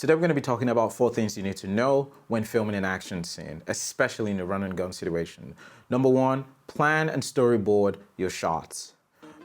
Today we're going to be talking about 4 things you need to know when filming an action scene, especially in a run and gun situation. Number 1, plan and storyboard your shots.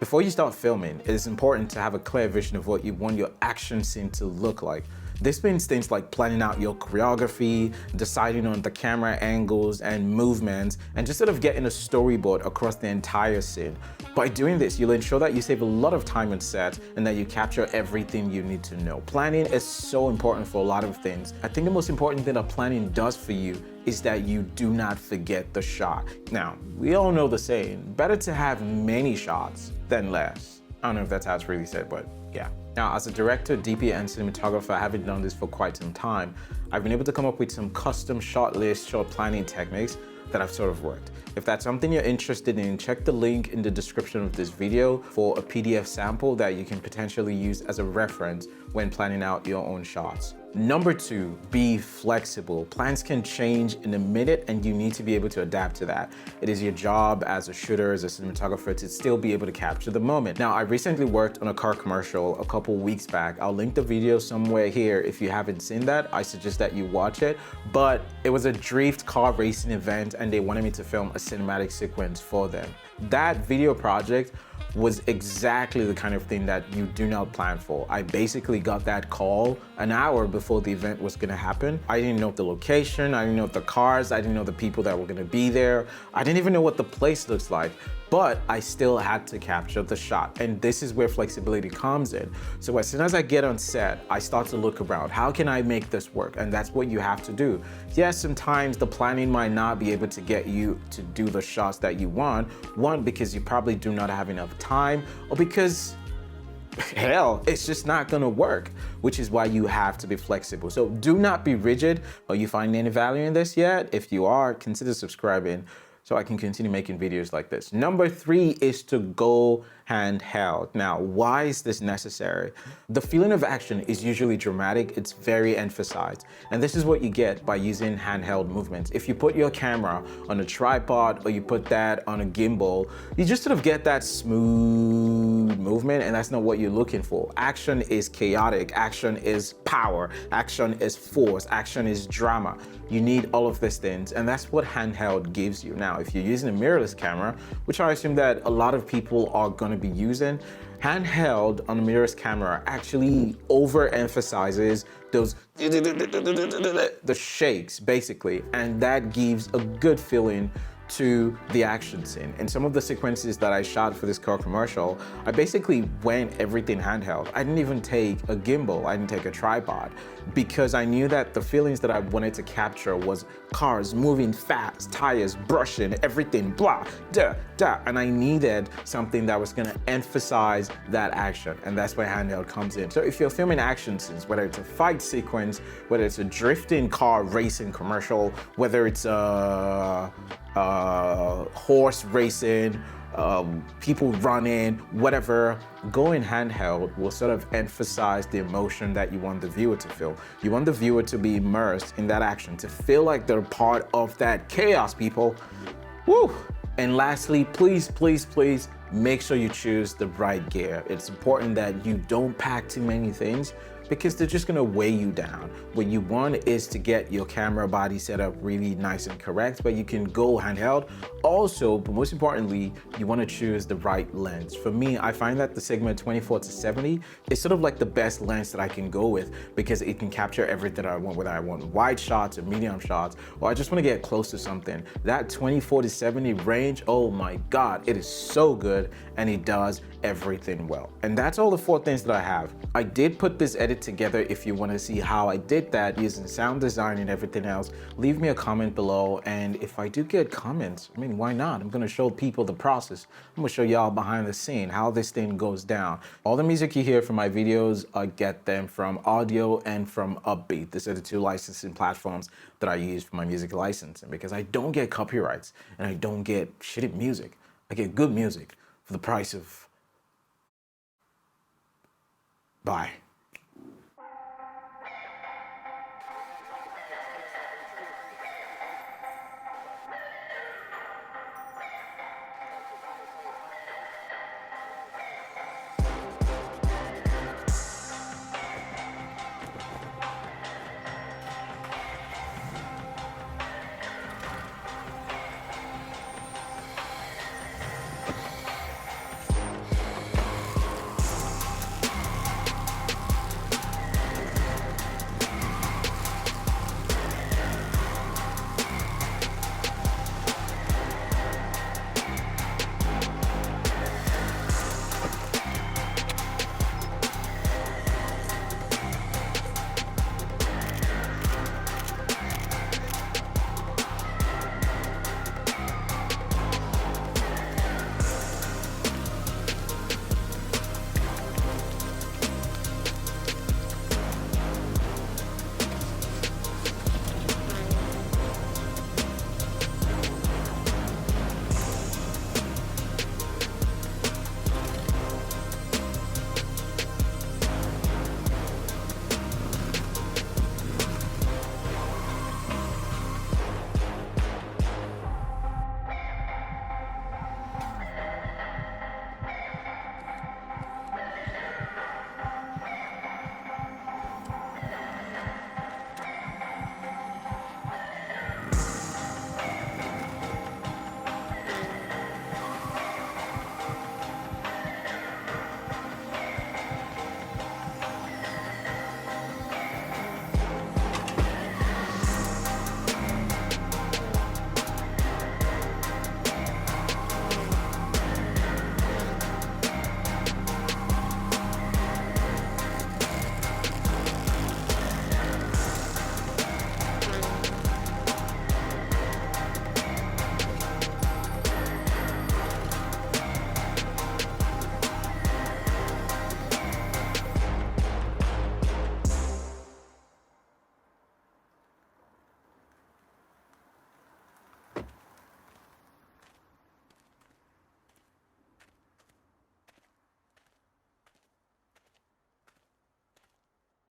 Before you start filming, it is important to have a clear vision of what you want your action scene to look like. This means things like planning out your choreography, deciding on the camera angles and movements, and just sort of getting a storyboard across the entire scene. By doing this, you'll ensure that you save a lot of time on set and that you capture everything you need to know. Planning is so important for a lot of things. I think the most important thing that planning does for you is that you do not forget the shot. Now, we all know the saying, better to have many shots than less. I don't know if that's how it's really said, but yeah. Now, as a director, DP, and cinematographer, having done this for quite some time, I've been able to come up with some custom shot list, shot planning techniques that I've sort of worked. If that's something you're interested in, check the link in the description of this video for a PDF sample that you can potentially use as a reference when planning out your own shots. Number 2, be flexible. Plans can change in a minute and you need to be able to adapt to that. It is your job as a shooter, as a cinematographer, to still be able to capture the moment. Now, I recently worked on a car commercial a couple weeks back. I'll link the video somewhere here. If you haven't seen that, I suggest that you watch it. But it was a drift car racing event and they wanted me to film a cinematic sequence for them. That video project was exactly the kind of thing that you do not plan for. I basically got that call an hour before the event was gonna happen. I didn't know the location, I didn't know the cars, I didn't know the people that were gonna be there. I didn't even know what the place looks like, but I still had to capture the shot. And this is where flexibility comes in. So as soon as I get on set, I start to look around. How can I make this work? And that's what you have to do. Yes, sometimes the planning might not be able to get you to do the shots that you want. One, because you probably do not have enough time, or because hell, it's just not gonna work, which is why you have to be flexible. So do not be rigid. Are you finding any value in this yet? If you are, consider subscribing so I can continue making videos like this. Number 3 is to go handheld. Now, why is this necessary? The feeling of action is usually dramatic, it's very emphasized. And this is what you get by using handheld movements. If you put your camera on a tripod or you put that on a gimbal, you just sort of get that smooth movement, and that's not what you're looking for. Action is chaotic, action is power, action is force, action is drama. You need all of these things, and that's what handheld gives you. Now, if you're using a mirrorless camera, which I assume that a lot of people are gonna be using, handheld on a mirrorless camera actually overemphasizes those the shakes basically, and that gives a good feeling to the action scene. In some of the sequences that I shot for this car commercial, I basically went everything handheld. I didn't even take a gimbal, I didn't take a tripod, because I knew that the feelings that I wanted to capture was cars moving fast, tires brushing, everything blah, da, da, and I needed something that was gonna emphasize that action, and that's where handheld comes in. So if you're filming action scenes, whether it's a fight sequence, whether it's a drifting car racing commercial, whether it's a horse racing, people running, whatever, going handheld will sort of emphasize the emotion that you want the viewer to feel. You want the viewer to be immersed in that action, to feel like they're part of that chaos, people. Woo! And lastly, please, please, please make sure you choose the right gear. It's important that you don't pack too many things, because they're just gonna weigh you down. What you want is to get your camera body set up really nice and correct, but you can go handheld. Also, but most importantly, you wanna choose the right lens. For me, I find that the Sigma 24-70 is sort of like the best lens that I can go with, because it can capture everything I want, whether I want wide shots or medium shots, or I just wanna get close to something. That 24-70 range, oh my God, it is so good, and it does everything well. And that's all the 4 things that I have. I did put this edit together. If you want to see how I did that using sound design and everything else, leave me a comment below, and if I do get comments, I mean, why not? I'm going to show people the process. I'm going to show y'all behind the scene how this thing goes down. All the music you hear from my videos, I get them from Audio and from Upbeat. These are the 2 licensing platforms that I use for my music licensing, because I don't get copyrights and I don't get shitty music. I get good music for the price of... Bye.